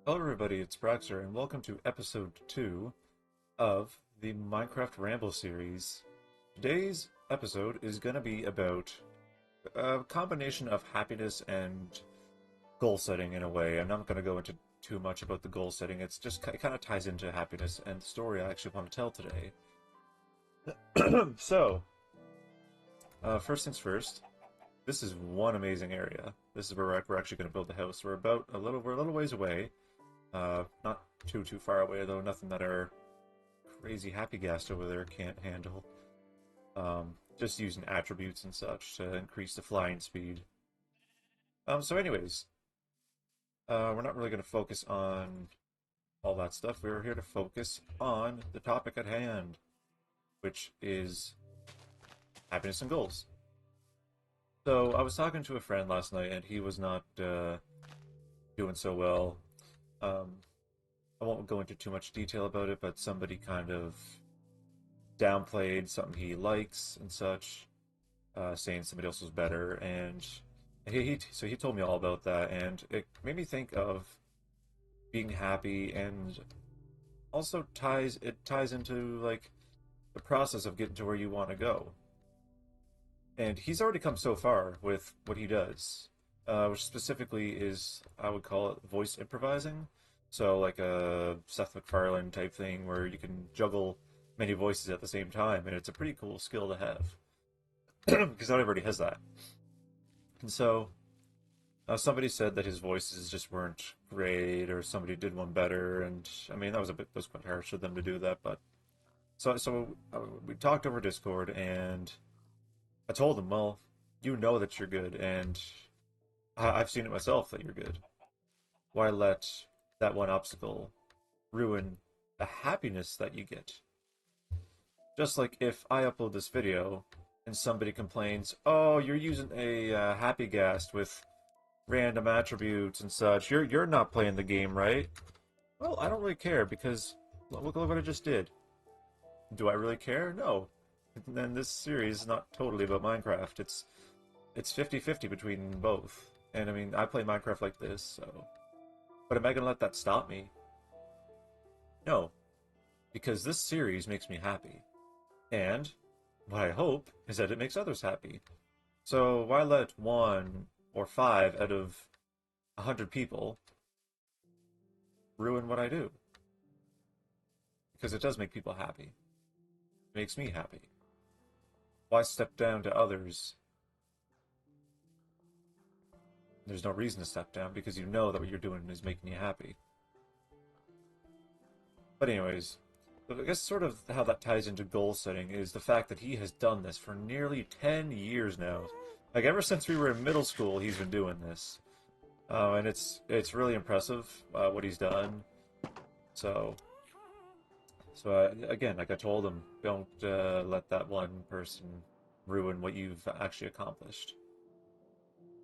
Hello everybody, it's Braxer, and welcome to episode 2 of the Minecraft Ramble series. Today's episode is going to be about a combination of happiness and goal setting in a way. I'm not going to go into too much about the goal setting, it kind of ties into happiness and the story I actually want to tell today. So, first things first, this is one amazing area. This is where we're actually going to build the house. We're a little ways away. Not too far away though, nothing that our crazy happy ghast over there can't handle. Just using attributes and such to increase the flying speed. So anyways, we're not really going to focus on all that stuff. We're here to focus on the topic at hand, which is happiness and goals. So I was talking to a friend last night and he was not doing so well. I won't go into too much detail about it, but somebody kind of downplayed something he likes and such, saying somebody else was better, and so he told me all about that, and it made me think of being happy, and also ties into like the process of getting to where you want to go. And he's already come so far with what he does, which specifically is, I would call it voice improvising. So like a Seth MacFarlane type thing where you can juggle many voices at the same time, and it's a pretty cool skill to have because not everybody has that. And so somebody said that his voices just weren't great, or somebody did one better, and I mean that was quite harsh of them to do that. But we talked over Discord, and I told him, well, you know that you're good, and I've seen it myself that you're good. Why let that one obstacle ruin the happiness that you get? Just like if I upload this video and somebody complains, oh, you're using a happy ghast with random attributes and such, you're not playing the game right. Well, I don't really care, because look what I just did. Do I really care? No. Then this series is not totally about Minecraft. It's 50-50 between both. And I mean, I play Minecraft like this, so... But am I going to let that stop me? No. Because this series makes me happy. And what I hope is that it makes others happy. So why let 1 or 5 out of 100 people ruin what I do? Because it does make people happy. It makes me happy. Why step down to others? There's no reason to step down, because you know that what you're doing is making you happy. But anyways, I guess sort of how that ties into goal setting is the fact that he has done this for nearly 10 years now. Like, ever since we were in middle school, he's been doing this. And it's really impressive what he's done. So again, like I told him, don't let that one person ruin what you've actually accomplished.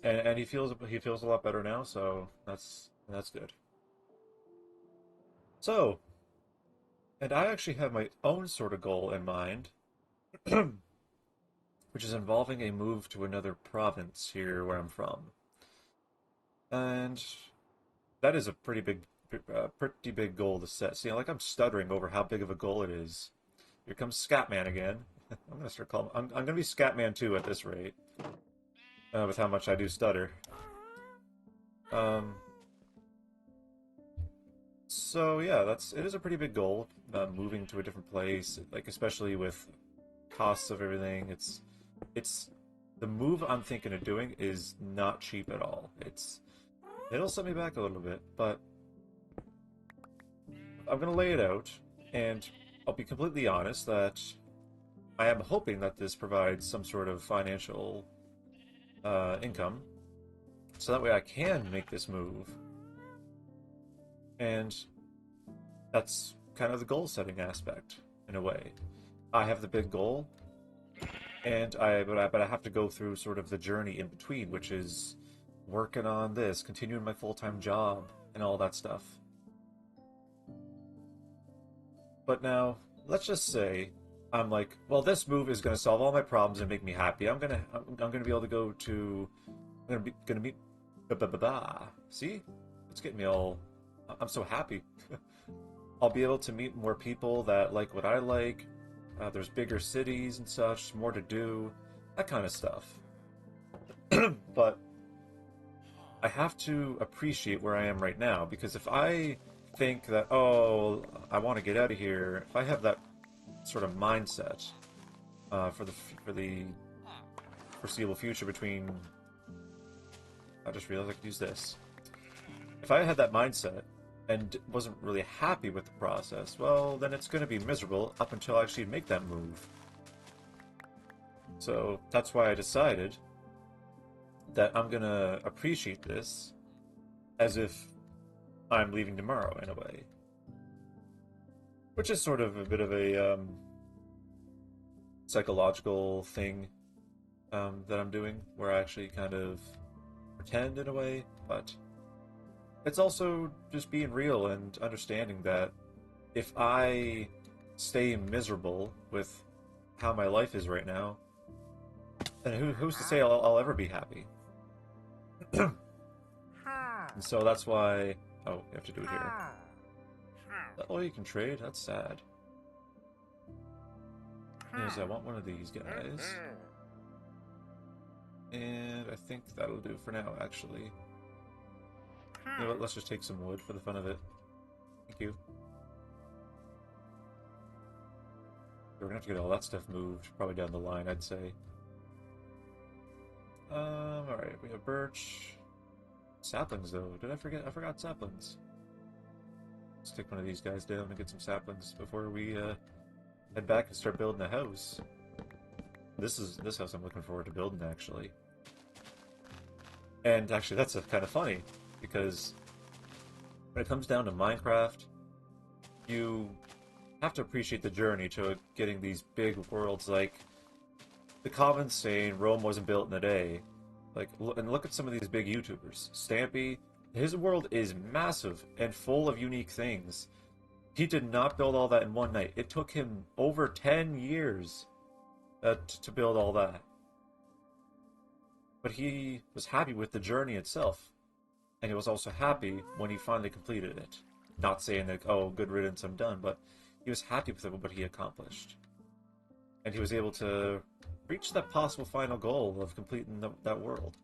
And he feels a lot better now, so that's good. So, and I actually have my own sort of goal in mind, which is involving a move to another province here where I'm from. And that is a pretty big goal to set. See, like, I'm stuttering over how big of a goal it is. Here comes Scatman again. I'm gonna start calling. I'm gonna be Scatman 2 at this rate. With how much I do stutter. So yeah, it is a pretty big goal, moving to a different place, like especially with costs of everything. It's the move I'm thinking of doing is not cheap at all. It'll set me back a little bit, but I'm gonna lay it out, and I'll be completely honest that I am hoping that this provides some sort of financial income, so that way I can make this move. And that's kind of the goal setting aspect in a way. I have the big goal, and but I have to go through sort of the journey in between, which is working on this, continuing my full-time job, and all that stuff. But now, let's just say I'm like, well, this move is going to solve all my problems and make me happy. I'm gonna be able to go to, gonna meet, see, it's getting me all I'm so happy. I'll be able to meet more people that like what I like. There's bigger cities and such, more to do, that kind of stuff. But I have to appreciate where I am right now, because if I think that, oh, I want to get out of here, if I have that sort of mindset for the foreseeable future between, I just realized I could use this. If I had that mindset and wasn't really happy with the process, well, then it's going to be miserable up until I actually make that move. So that's why I decided that I'm going to appreciate this as if I'm leaving tomorrow, in a way. Which is sort of a bit of a psychological thing that I'm doing, where I actually kind of pretend in a way, but it's also just being real and understanding that if I stay miserable with how my life is right now, then who's to say I'll ever be happy? And so that's why... Oh, you have to do it here. Is that all you can trade? That's sad. Is I want one of these guys. And I think that'll do for now, actually. You know what, let's just take some wood for the fun of it. Thank you. We're gonna have to get all that stuff moved, probably down the line, I'd say. Alright, we have birch. Saplings, though. Did I forget? I forgot saplings. Let's take one of these guys down and get some saplings before we head back and start building a house. This house I'm looking forward to building, actually. And actually, that's kind of funny, because when it comes down to Minecraft, you have to appreciate the journey to getting these big worlds. Like, the comments saying Rome wasn't built in a day. Like, and look at some of these big YouTubers. Stampy, his world is massive and full of unique things. He did not build all that in one night. It took him over 10 years to build all that. But he was happy with the journey itself. And he was also happy when he finally completed it. Not saying that, oh, good riddance, I'm done, but he was happy with what he accomplished. And he was able to reach that possible final goal of completing that world.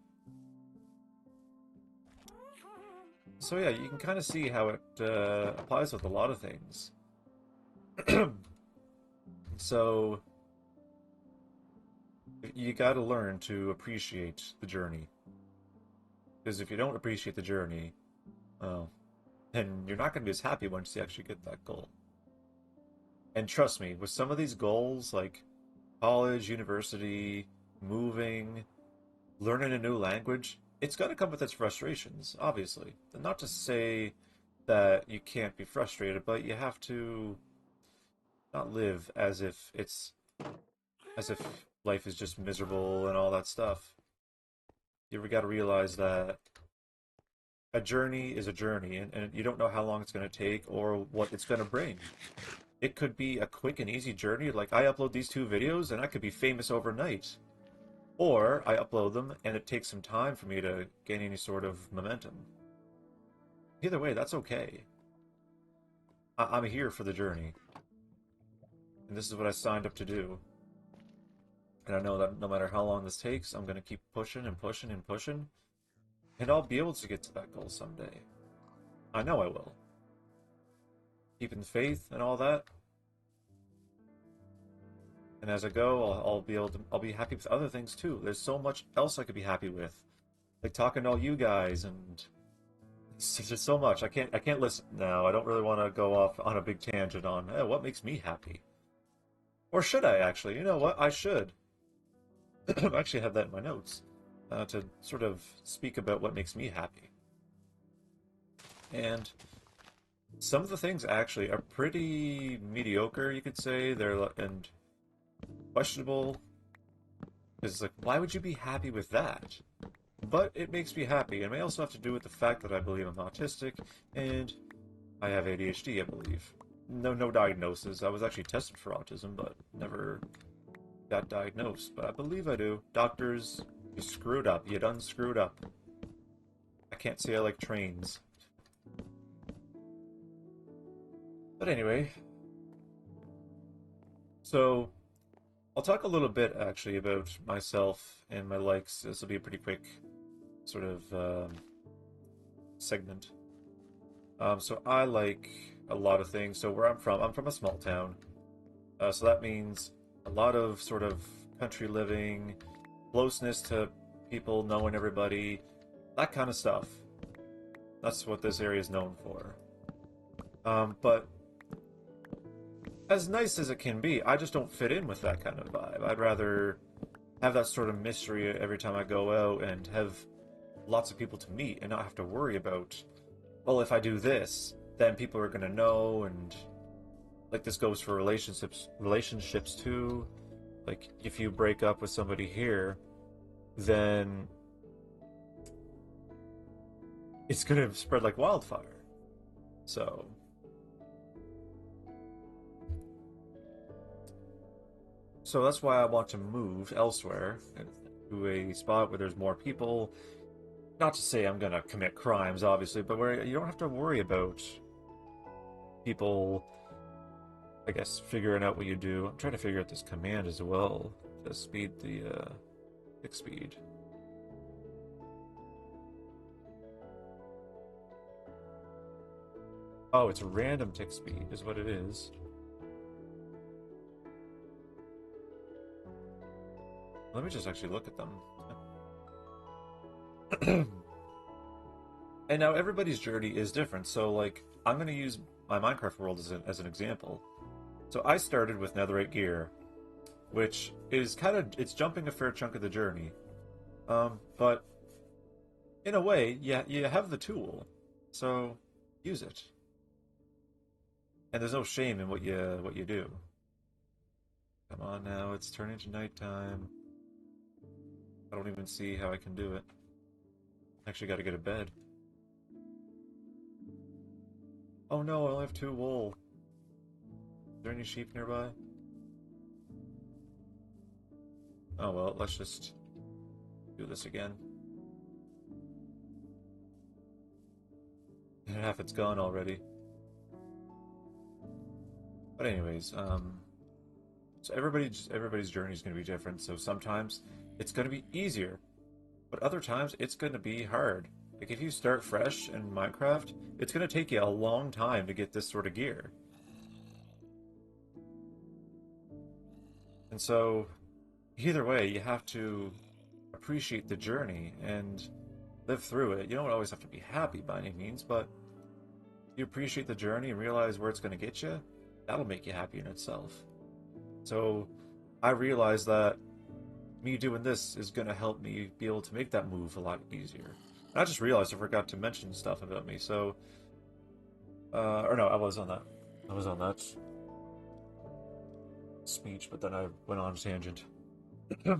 So yeah, you can kind of see how it applies with a lot of things. So you gotta learn to appreciate the journey. Because if you don't appreciate the journey, well, then you're not going to be as happy once you actually get that goal. And trust me, with some of these goals, like college, university, moving, learning a new language, it's going to come with its frustrations, obviously. And not to say that you can't be frustrated, but you have to not live as if life is just miserable and all that stuff. You got to realize that a journey is a journey, and you don't know how long it's going to take or what it's going to bring. It could be a quick and easy journey, like I upload these 2 videos and I could be famous overnight. Or I upload them and it takes some time for me to gain any sort of momentum. Either way, that's okay. I'm here for the journey. And this is what I signed up to do. And I know that no matter how long this takes, I'm going to keep pushing and pushing and pushing. And I'll be able to get to that goal someday. I know I will. Keeping faith and all that. And as I go, I'll be happy with other things too. There's so much else I could be happy with. Like talking to all you guys, and it's just so much. I can't listen now. I don't really want to go off on a big tangent on what makes me happy. Or should I actually? You know what? I should. I actually have that in my notes. To sort of speak about what makes me happy. And some of the things actually are pretty mediocre, you could say. And questionable. Because it's like, why would you be happy with that? But it makes me happy. It may also have to do with the fact that I believe I'm autistic, and I have ADHD, I believe. No diagnosis. I was actually tested for autism, but never got diagnosed. But I believe I do. Doctors, you screwed up. You done screwed up. I can't say I like trains. But anyway, so I'll talk a little bit actually about myself and my likes. This will be a pretty quick sort of segment. So I like a lot of things. So where I'm from a small town. So that means a lot of sort of country living, closeness to people, knowing everybody, that kind of stuff. That's what this area is known for. But as nice as it can be, I just don't fit in with that kind of vibe. I'd rather have that sort of mystery every time I go out and have lots of people to meet and not have to worry about, well, if I do this, then people are gonna know, and like this goes for relationships too. Like if you break up with somebody here, then it's gonna spread like wildfire. So that's why I want to move elsewhere to a spot where there's more people. Not to say I'm gonna commit crimes, obviously, but where you don't have to worry about people, I guess, figuring out what you do. I'm trying to figure out this command as well to speed the tick speed. Oh, it's random tick speed is what it is. Let me just actually look at them. And now everybody's journey is different. So like I'm going to use my Minecraft world as an example. So I started with netherite gear, which is it's jumping a fair chunk of the journey. But in a way, yeah, you have the tool, so use it. And there's no shame in what you do. Come on now, it's turning to nighttime. I don't even see how I can do it. Actually, got to go to bed. Oh no, I only have 2 wool. Is there any sheep nearby? Oh well, let's just do this again. Half it's gone already. But anyways, so everybody's journey is going to be different. So sometimes it's going to be easier, but other times it's going to be hard. Like if you start fresh in Minecraft, it's going to take you a long time to get this sort of gear. And so either way, you have to appreciate the journey and live through it. You don't always have to be happy by any means, but you appreciate the journey and realize where it's going to get you, that'll make you happy in itself. So I realized that me doing this is going to help me be able to make that move a lot easier. And I just realized I forgot to mention stuff about me. So, or no, I was on that speech, but then I went on a tangent. So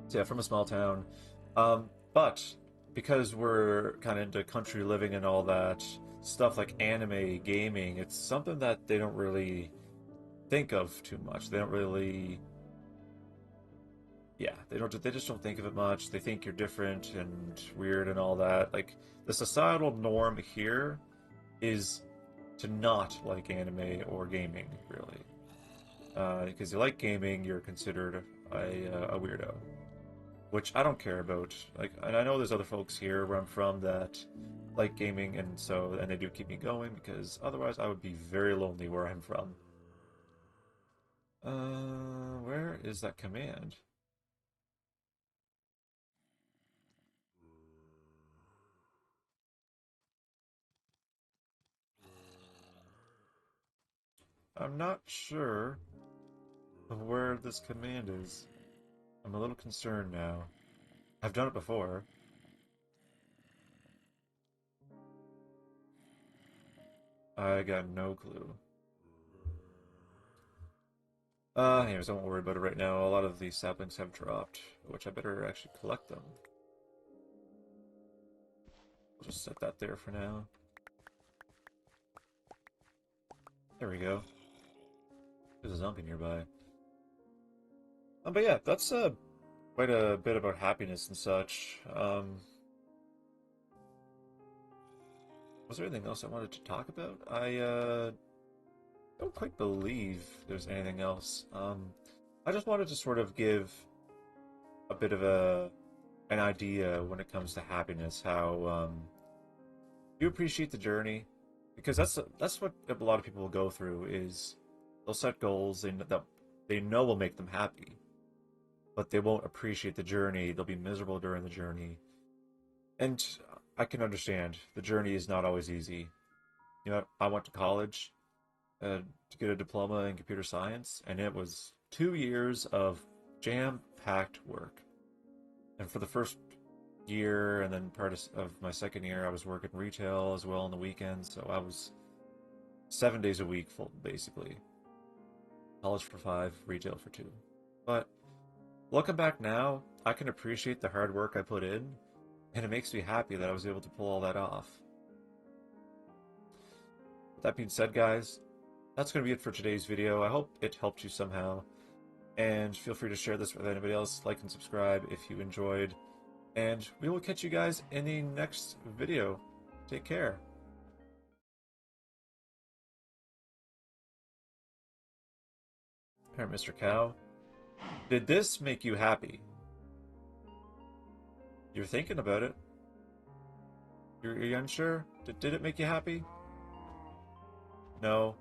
yeah, from a small town. But because we're kind of into country living and all that stuff like anime, gaming, it's something that they don't really think of too much. They don't really, yeah, they just don't think of it much. They think you're different and weird and all that. Like the societal norm here is to not like anime or gaming, really. Because you like gaming, you're considered a weirdo, which I don't care about. Like, and I know there's other folks here where I'm from that like gaming, and they do keep me going because otherwise I would be very lonely where I'm from. Where is that command? I'm not sure of where this command is. I'm a little concerned now. I've done it before. I got no clue. Anyways, I won't worry about it right now. A lot of these saplings have dropped, which I better actually collect them. I'll just set that there for now. There we go. There's a zombie nearby. But yeah, that's quite a bit about happiness and such. Was there anything else I wanted to talk about? I don't quite believe there's anything else. I just wanted to sort of give a bit of an idea when it comes to happiness, how you appreciate the journey, because that's what a lot of people will go through is they'll set goals that they know will make them happy, but they won't appreciate the journey. They'll be miserable during the journey, and I can understand the journey is not always easy. You know, I went to college to get a diploma in computer science, and it was 2 years of jam-packed work. And for the first year and then part of my second year, I was working retail as well on the weekends. So I was 7 days a week, full basically. College for 5, retail for 2. But looking back now, I can appreciate the hard work I put in, and it makes me happy that I was able to pull all that off. With that being said, guys, that's going to be it for today's video. I hope it helped you somehow. And feel free to share this with anybody else. Like and subscribe if you enjoyed. And we will catch you guys in the next video. Take care. Here, Mr. Cow. Did this make you happy? You're thinking about it. You're unsure? Did it make you happy? No.